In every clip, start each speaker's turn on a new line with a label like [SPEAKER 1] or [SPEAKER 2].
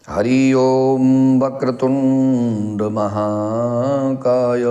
[SPEAKER 1] हरि ओम वक्रतुंड महाकाय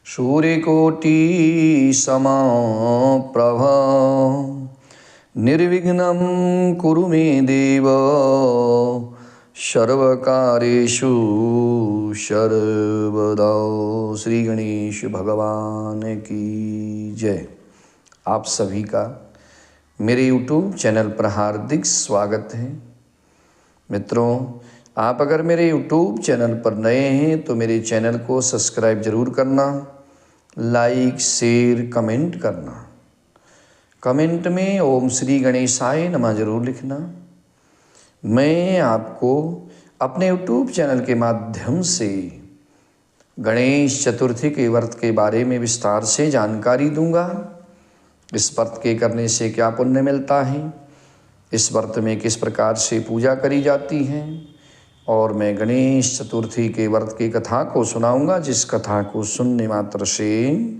[SPEAKER 1] सूर्यकोटि समप्रभ निर्विघ्नं कुरु मे देव सर्वकार्येषु सर्वदा। श्री गणेश भगवान की जय। आप सभी का मेरे YouTube चैनल पर हार्दिक स्वागत है। मित्रों, आप अगर मेरे YouTube चैनल पर नए हैं तो मेरे चैनल को सब्सक्राइब जरूर करना, लाइक शेयर कमेंट करना। कमेंट में ओम श्री गणेशाय नमः जरूर लिखना। मैं आपको अपने YouTube चैनल के माध्यम से गणेश चतुर्थी के व्रत के बारे में विस्तार से जानकारी दूंगा। इस व्रत के करने से क्या पुण्य मिलता है, इस व्रत में किस प्रकार से पूजा करी जाती है, और मैं गणेश चतुर्थी के व्रत की कथा को सुनाऊंगा, जिस कथा को सुनने मात्र से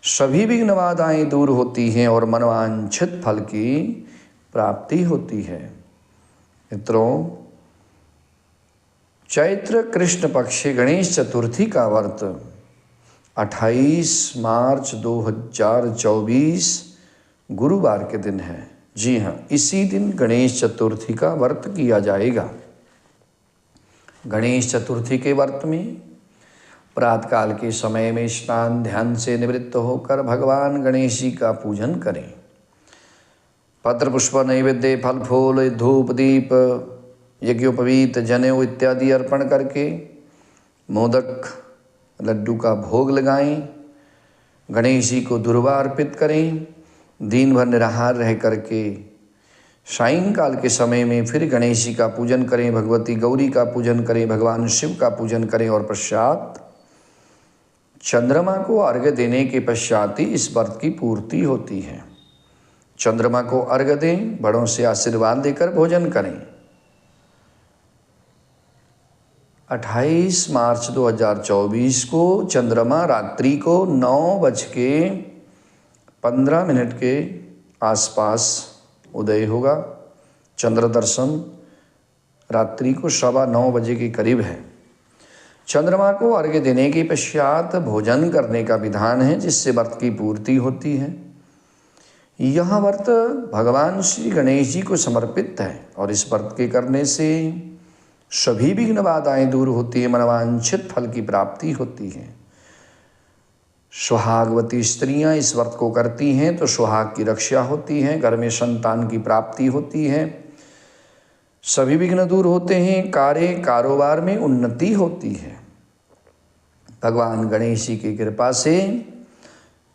[SPEAKER 1] सभी विघ्न बाधाएं दूर होती हैं और मनवांछित फल की प्राप्ति होती है। मित्रों, चैत्र कृष्ण पक्ष गणेश चतुर्थी का व्रत 28 मार्च 2024 गुरुवार के दिन है। जी हाँ, इसी दिन गणेश चतुर्थी का व्रत किया जाएगा। गणेश चतुर्थी के व्रत में प्रातःकाल के समय में स्नान ध्यान से निवृत्त होकर भगवान गणेश जी का पूजन करें। पत्र पुष्प नैवेद्य फल फूल धूप दीप यज्ञोपवीत जनेऊ इत्यादि अर्पण करके मोदक लड्डू का भोग लगाएं। गणेश जी को दुर्वा अर्पित करें। दिन भर निराहार रह करके सायंकाल के समय में फिर गणेश जी का पूजन करें, भगवती गौरी का पूजन करें, भगवान शिव का पूजन करें और पश्चात चंद्रमा को अर्घ्य देने के पश्चात ही इस व्रत की पूर्ति होती है। चंद्रमा को अर्घ्य दें, बड़ों से आशीर्वाद देकर भोजन करें। 28 मार्च 2024 को चंद्रमा रात्रि को 9:15 के आसपास उदय होगा। चंद्र दर्शन रात्रि को 9:15 बजे के करीब है। चंद्रमा को अर्घ्य देने के पश्चात भोजन करने का विधान है, जिससे व्रत की पूर्ति होती है। यह व्रत भगवान श्री गणेश जी को समर्पित है और इस व्रत के करने से सभी विघ्न बाधाएं दूर होती है, मनवांछित फल की प्राप्ति होती है। सुहागवती स्त्रियां इस व्रत को करती हैं तो सुहाग की रक्षा होती है, घर में संतान की प्राप्ति होती है, सभी विघ्न दूर होते हैं, कार्य कारोबार में उन्नति होती है। भगवान गणेश जी की कृपा से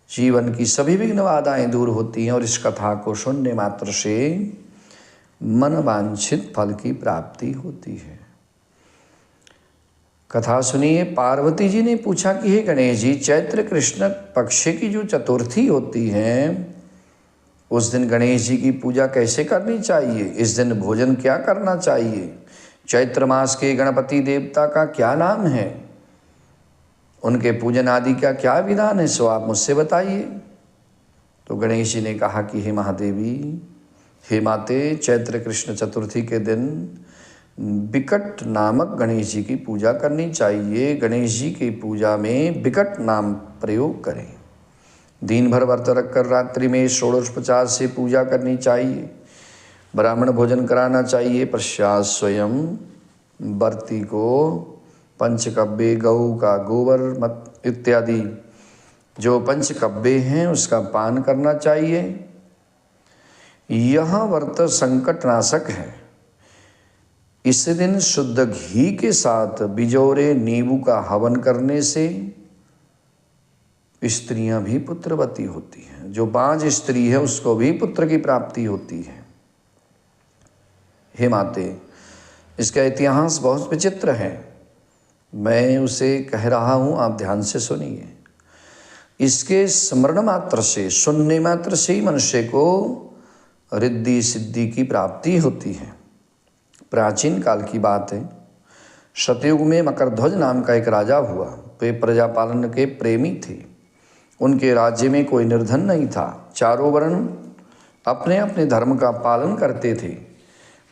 [SPEAKER 1] जीवन की सभी विघ्न बाधाएं दूर होती हैं और इस कथा को सुनने मात्र से मनवांछित फल की प्राप्ति होती है। कथा सुनिए। पार्वती जी ने पूछा कि हे गणेश जी, चैत्र कृष्ण पक्ष की जो चतुर्थी होती है उस दिन गणेश जी की पूजा कैसे करनी चाहिए, इस दिन भोजन क्या करना चाहिए, चैत्र मास के गणपति देवता का क्या नाम है, उनके पूजन आदि का क्या विधान है, सो आप मुझसे बताइए। तो गणेश जी ने कहा कि हे महादेवी, हे माते, चैत्र कृष्ण चतुर्थी के दिन विकट नामक गणेश जी की पूजा करनी चाहिए। गणेश जी की पूजा में विकट नाम प्रयोग करें। दिन भर व्रत रखकर रात्रि में षोडशोपचार से पूजा करनी चाहिए। ब्राह्मण भोजन कराना चाहिए। पश्चात स्वयं व्रती को पंचकव्य, गऊ का गोबर मत इत्यादि जो पंचकव्य हैं उसका पान करना चाहिए। यह व्रत संकट नाशक है। इस दिन शुद्ध घी के साथ बिजोरे नींबू का हवन करने से स्त्रियां भी पुत्रवती होती हैं। जो बांझ स्त्री है उसको भी पुत्र की प्राप्ति होती है। हे माते, इसका इतिहास बहुत विचित्र है। मैं उसे कह रहा हूं, आप ध्यान से सुनिए। इसके स्मरण मात्र से, सुनने मात्र से ही मनुष्य को रिद्धि सिद्धि की प्राप्ति होती है। प्राचीन काल की बात है। सतयुग में मकरध्वज नाम का एक राजा हुआ। वे प्रजा पालन के प्रेमी थे। उनके राज्य में कोई निर्धन नहीं था। चारों वर्ण अपने अपने धर्म का पालन करते थे।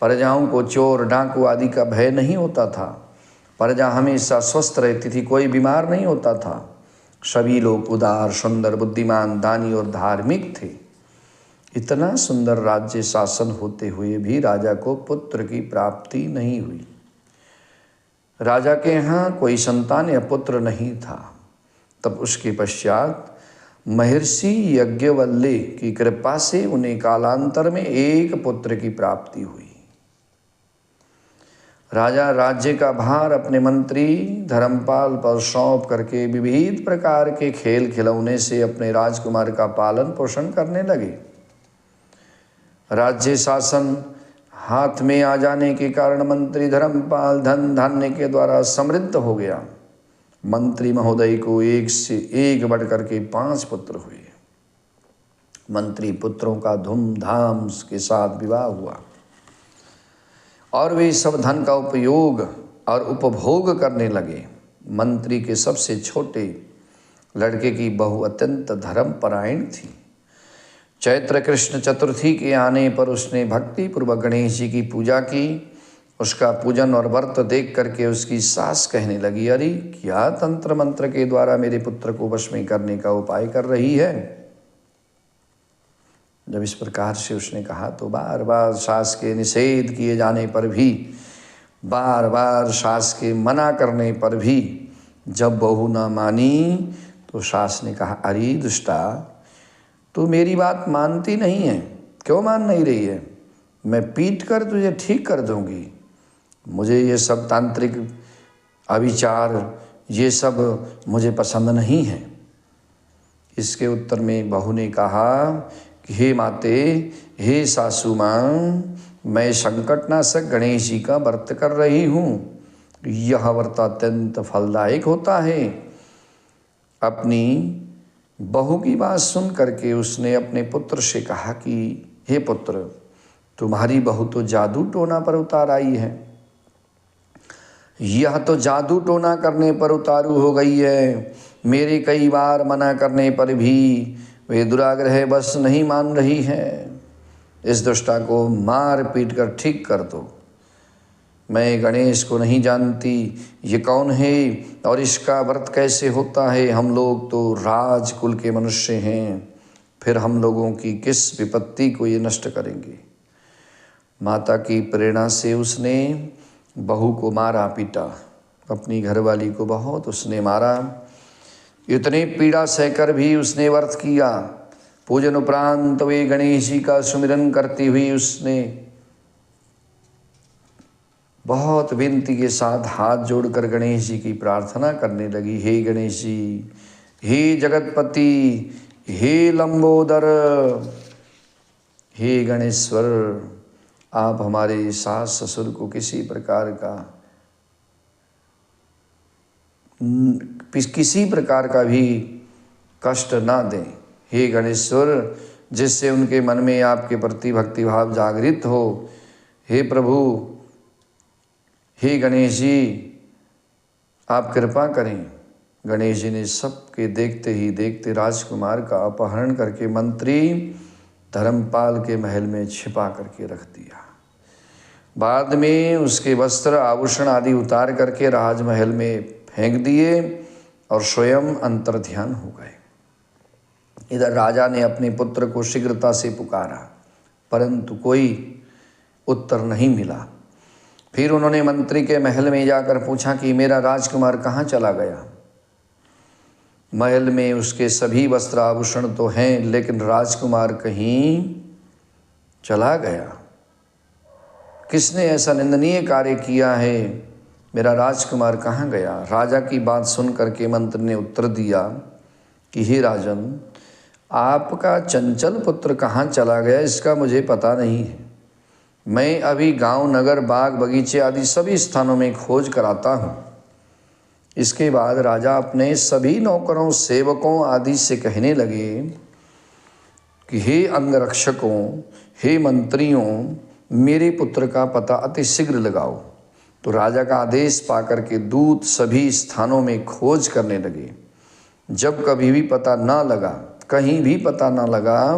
[SPEAKER 1] प्रजाओं को चोर डाकू आदि का भय नहीं होता था। प्रजा हमेशा स्वस्थ रहती थी, कोई बीमार नहीं होता था। सभी लोग उदार, सुंदर, बुद्धिमान, दानी और धार्मिक थे। इतना सुंदर राज्य शासन होते हुए भी राजा को पुत्र की प्राप्ति नहीं हुई। राजा के यहाँ कोई संतान या पुत्र नहीं था। तब उसके पश्चात महर्षि यज्ञवल्ले की कृपा से उन्हें कालांतर में एक पुत्र की प्राप्ति हुई। राजा राज्य का भार अपने मंत्री धर्मपाल पर सौंप करके विविध प्रकार के खेल खिलौने से अपने राजकुमार का पालन पोषण करने लगे। राज्य शासन हाथ में आ जाने के कारण मंत्री धर्मपाल धन धान्य के द्वारा समृद्ध हो गया। मंत्री महोदय को एक से एक बढ़कर के 5 पुत्र हुए। मंत्री पुत्रों का धूमधाम के साथ विवाह हुआ और वे सब धन का उपयोग और उपभोग करने लगे। मंत्री के सबसे छोटे लड़के की बहू अत्यंत धर्मपरायण थी। चैत्र कृष्ण चतुर्थी के आने पर उसने भक्ति पूर्वक गणेश जी की पूजा की। उसका पूजन और व्रत देख करके उसकी सास कहने लगी, अरे क्या तंत्र मंत्र के द्वारा मेरे पुत्र को वश में करने का उपाय कर रही है। जब इस प्रकार से उसने कहा तो बार बार सास के निषेध किए जाने पर भी, बार बार सास के मना करने पर भी जब बहू ना मानी तो सास ने कहा, अरे दुष्टा, तू मेरी बात मानती नहीं है, क्यों मान नहीं रही है? मैं पीट कर तुझे ठीक कर दूंगी। मुझे ये सब तांत्रिक अविचार, ये सब मुझे पसंद नहीं है। इसके उत्तर में बहू ने कहा कि हे माते, हे सासू माँ, मैं संकटनाशक गणेश जी का व्रत कर रही हूँ। यह व्रत अत्यंत फलदायक होता है। अपनी बहू की बात सुन करके उसने अपने पुत्र से कहा कि हे पुत्र, तुम्हारी बहू तो जादू टोना पर उतार आई है। यह तो जादू टोना करने पर उतारू हो गई है। मेरे कई बार मना करने पर भी वे दुराग्रह बस नहीं मान रही है। इस दुष्टा को मार पीट कर ठीक कर दो। मैं गणेश को नहीं जानती, ये कौन है और इसका व्रत कैसे होता है। हम लोग तो राजकुल के मनुष्य हैं, फिर हम लोगों की किस विपत्ति को ये नष्ट करेंगे। माता की प्रेरणा से उसने बहू को मारा पीटा, अपनी घरवाली को बहुत उसने मारा। इतने पीड़ा सहकर भी उसने व्रत किया। पूजन उपरांत वे गणेश जी का सुमिरन करती हुई उसने बहुत विनती के साथ हाथ जोड़कर गणेश जी की प्रार्थना करने लगी, हे गणेश जी, हे जगतपति, हे लंबोदर, हे गणेश्वर, आप हमारे सास ससुर को किसी प्रकार का भी कष्ट ना दें। हे गणेश्वर, जिससे उनके मन में आपके प्रति भक्तिभाव जागृत हो। हे प्रभु, हे गणेश जी, आप कृपा करें। गणेश जी ने सबके देखते ही देखते राजकुमार का अपहरण करके मंत्री धर्मपाल के महल में छिपा करके रख दिया। बाद में उसके वस्त्र आभूषण आदि उतार करके राजमहल में फेंक दिए और स्वयं अंतर्ध्यान हो गए। इधर राजा ने अपने पुत्र को शीघ्रता से पुकारा, परंतु कोई उत्तर नहीं मिला। फिर उन्होंने मंत्री के महल में जाकर पूछा कि मेरा राजकुमार कहाँ चला गया। महल में उसके सभी वस्त्र आभूषण तो हैं, लेकिन राजकुमार कहीं चला गया। किसने ऐसा निंदनीय कार्य किया है? मेरा राजकुमार कहाँ गया? राजा की बात सुन करके मंत्री ने उत्तर दिया कि हे राजन, आपका चंचल पुत्र कहाँ चला गया इसका मुझे पता नहीं है। मैं अभी गांव, नगर, बाग, बगीचे आदि सभी स्थानों में खोज कराता हूँ। इसके बाद राजा अपने सभी नौकरों, सेवकों आदि से कहने लगे कि हे अंगरक्षकों, हे मंत्रियों, मेरे पुत्र का पता अति शीघ्र लगाओ। तो राजा का आदेश पाकर के दूत सभी स्थानों में खोज करने लगे। जब कभी भी पता ना लगा, कहीं भी पता ना लगा,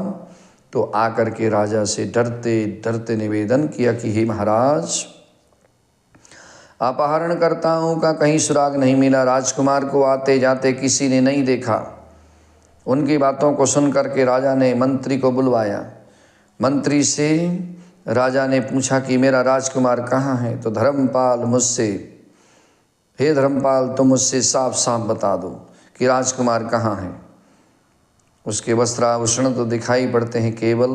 [SPEAKER 1] तो आकर के राजा से डरते डरते निवेदन किया कि हे महाराज, अपहरणकर्ताओं का कहीं सुराग नहीं मिला। राजकुमार को आते जाते किसी ने नहीं देखा। उनकी बातों को सुन करके राजा ने मंत्री को बुलवाया। मंत्री से राजा ने पूछा कि मेरा राजकुमार कहाँ है? तो धर्मपाल मुझसे, हे धर्मपाल, तुम मुझसे साफ साफ बता दो कि राजकुमार कहाँ है। उसके वस्त्राभूषण तो दिखाई पड़ते हैं, केवल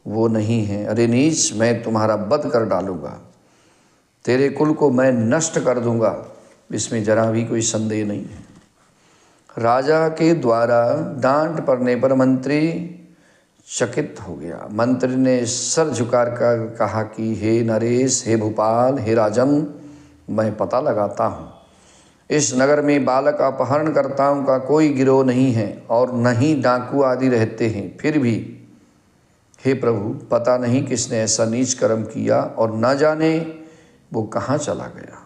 [SPEAKER 1] वो नहीं है। अरे नीच, मैं तुम्हारा वध कर डालूंगा, तेरे कुल को मैं नष्ट कर दूंगा, इसमें जरा भी कोई संदेह नहीं है। राजा के द्वारा डांट पड़ने पर मंत्री चकित हो गया। मंत्री ने सर झुकार कर कहा कि हे नरेश, हे भूपाल, हे राजन, मैं पता लगाता हूँ। इस नगर में बालक अपहरणकर्ताओं का कोई गिरोह नहीं है और न ही डाकू आदि रहते हैं। फिर भी हे प्रभु, पता नहीं किसने ऐसा नीच कर्म किया और न जाने वो कहाँ चला गया।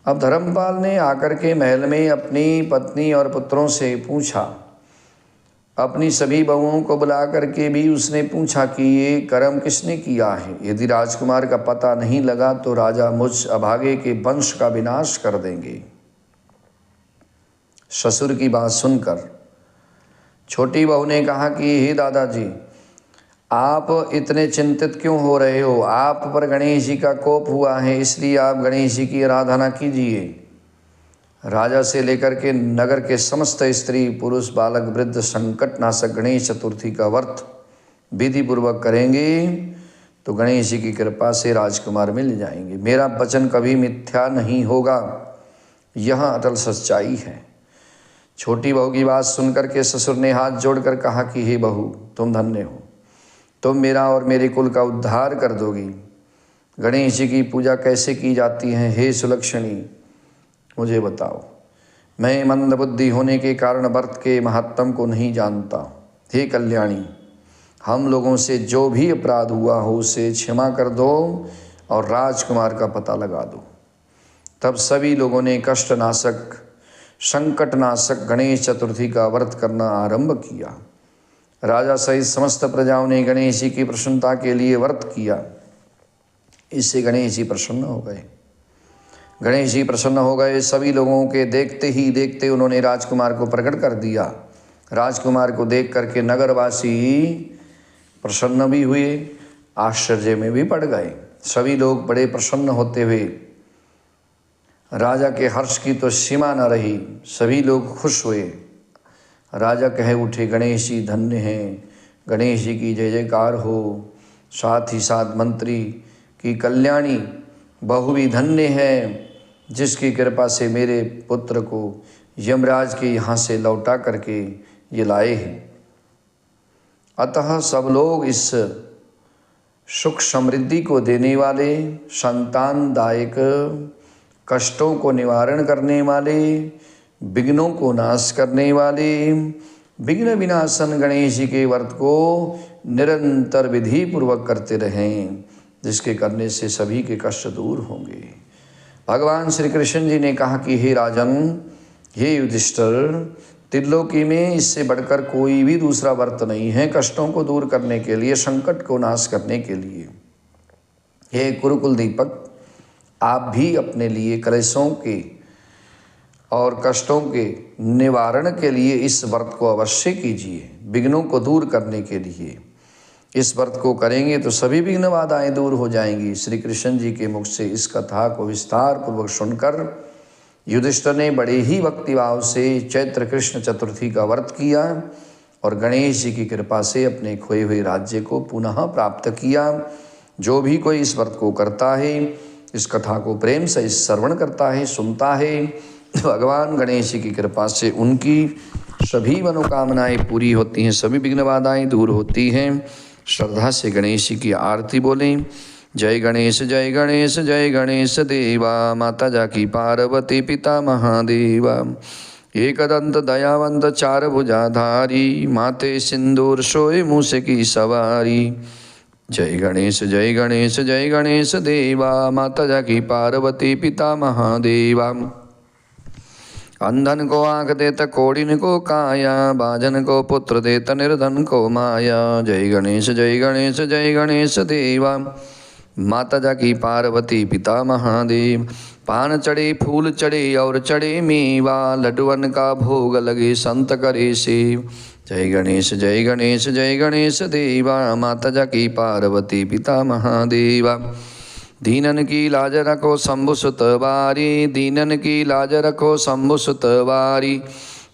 [SPEAKER 1] अब धर्मपाल ने आकर के महल में अपनी पत्नी और पुत्रों से पूछा। अपनी सभी बहुओं को बुला करके भी उसने पूछा कि ये कर्म किसने किया है। यदि राजकुमार का पता नहीं लगा तो राजा मुझ अभागे के वंश का विनाश कर देंगे। ससुर की बात सुनकर छोटी बहू ने कहा कि हे दादाजी, आप इतने चिंतित क्यों हो रहे हो? आप पर गणेश जी का कोप हुआ है, इसलिए आप गणेश जी की आराधना कीजिए। राजा से लेकर के नगर के समस्त स्त्री पुरुष बालक वृद्ध संकट नाशक गणेश चतुर्थी का व्रत विधि पूर्वक करेंगे तो गणेश जी की कृपा से राजकुमार मिल जाएंगे। मेरा वचन कभी मिथ्या नहीं होगा, यह अटल सच्चाई है। छोटी बहू की बात सुनकर के ससुर ने हाथ जोड़कर कहा कि हे बहू, तुम धन्य हो, तुम मेरा और मेरे कुल का उद्धार कर दोगी। गणेश जी की पूजा कैसे की जाती है? हे सुलक्षणी, मुझे बताओ। मैं मंदबुद्धि होने के कारण व्रत के महत्तम को नहीं जानता। हे कल्याणी, हम लोगों से जो भी अपराध हुआ हो उसे क्षमा कर दो और राजकुमार का पता लगा दो। तब सभी लोगों ने कष्टनाशक संकटनाशक गणेश चतुर्थी का व्रत करना आरंभ किया। राजा सहित समस्त प्रजाओं ने गणेश जी की प्रसन्नता के लिए व्रत किया। इससे गणेश जी प्रसन्न हो गए। गणेश जी प्रसन्न हो गए। सभी लोगों के देखते ही देखते उन्होंने राजकुमार को प्रकट कर दिया। राजकुमार को देख करके नगरवासी प्रसन्न भी हुए, आश्चर्य में भी पड़ गए। सभी लोग बड़े प्रसन्न होते हुए, राजा के हर्ष की तो सीमा न रही। सभी लोग खुश हुए। राजा कहे उठे, गणेश जी धन्य हैं, गणेश जी की जय जयकार हो। साथ ही साथ मंत्री की कल्याणी बहू भी धन्य है, जिसकी कृपा से मेरे पुत्र को यमराज के यहाँ से लौटा करके ये लाए हैं। अतः सब लोग इस सुख समृद्धि को देने वाले, संतानदायक, कष्टों को निवारण करने वाले, विघ्नों को नाश करने वाले, विघ्न विनाशन गणेश जी के व्रत को निरंतर विधि पूर्वक करते रहें, जिसके करने से सभी के कष्ट दूर होंगे। भगवान श्री कृष्ण जी ने कहा कि हे राजन, हे युधिष्ठिर, त्रिलोकी में इससे बढ़कर कोई भी दूसरा व्रत नहीं है कष्टों को दूर करने के लिए, संकट को नाश करने के लिए। हे कुरुकुल दीपक, आप भी अपने लिए क्लेशों के और कष्टों के निवारण के लिए इस व्रत को अवश्य कीजिए। विघ्नों को दूर करने के लिए इस व्रत को करेंगे तो सभी विघ्न बाधाएं दूर हो जाएंगी। श्री कृष्ण जी के मुख से इस कथा को विस्तार पूर्वक सुनकर युधिष्ठिर ने बड़े ही भक्तिभाव से चैत्र कृष्ण चतुर्थी का व्रत किया और गणेश जी की कृपा से अपने खोए हुए राज्य को पुनः प्राप्त किया। जो भी कोई इस व्रत को करता है, इस कथा को प्रेम से श्रवण करता है, सुनता है, भगवान गणेश जी की कृपा से उनकी सभी मनोकामनाएं पूरी होती हैं, सभी विघ्न बाधाएं दूर होती हैं। श्रद्धा से गणेश जी की आरती बोलें। जय गणेश जय गणेश जय गणेश देवा, माता जाकी पार्वती पिता महादेवा, एकदंत दयावंत चार भुजाधारी, माते सिंदूर सोए मूसे की सवारी। जय गणेश जय गणेश जय गणेश देवा, माता जाकी पार्वती पिता महादेवा, अंधन को आँख देत कोड़िन को काया, बाजन को पुत्र देत निर्धन को माया। जय गणेश जय गणेश जय गणेश देवा, माता जाकी पार्वती पिता महादेव। पान चढ़े फूल चढ़े और चढ़े मेवा, लड्डुअन का भोग लगे संत करे सेव। जय गणेश जय गणेश जय गणेश देवा, माता जाकी पार्वती पिता महादेवा। दीनन की लाज रखो शंभु सुत बारी, दीनन की लाज रखो शंभु सुत बारी।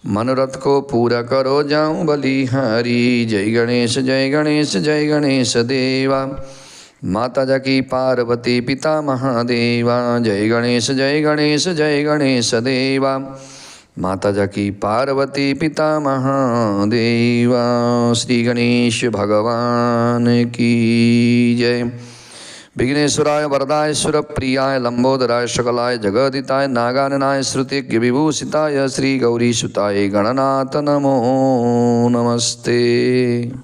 [SPEAKER 1] मनोरथ को पूरा करो जाऊं बलिहारी। जय गणेश जय गणेश जय गणेश देवा, माता जाकी पार्वती पिता महादेवा। जय गणेश जय गणेश जय गणेश देवा, माता जाकी पार्वती पिता महादेवा। श्री गणेश भगवान की जय। विघ्नेश्वराय वरदाय सुरप्रियाय लंबोदराय सकलाय जगदिताय नागाननाय श्रुतिज्ञ विभूषिताय श्री गौरी सुताय गणनाथ नमो नमस्ते।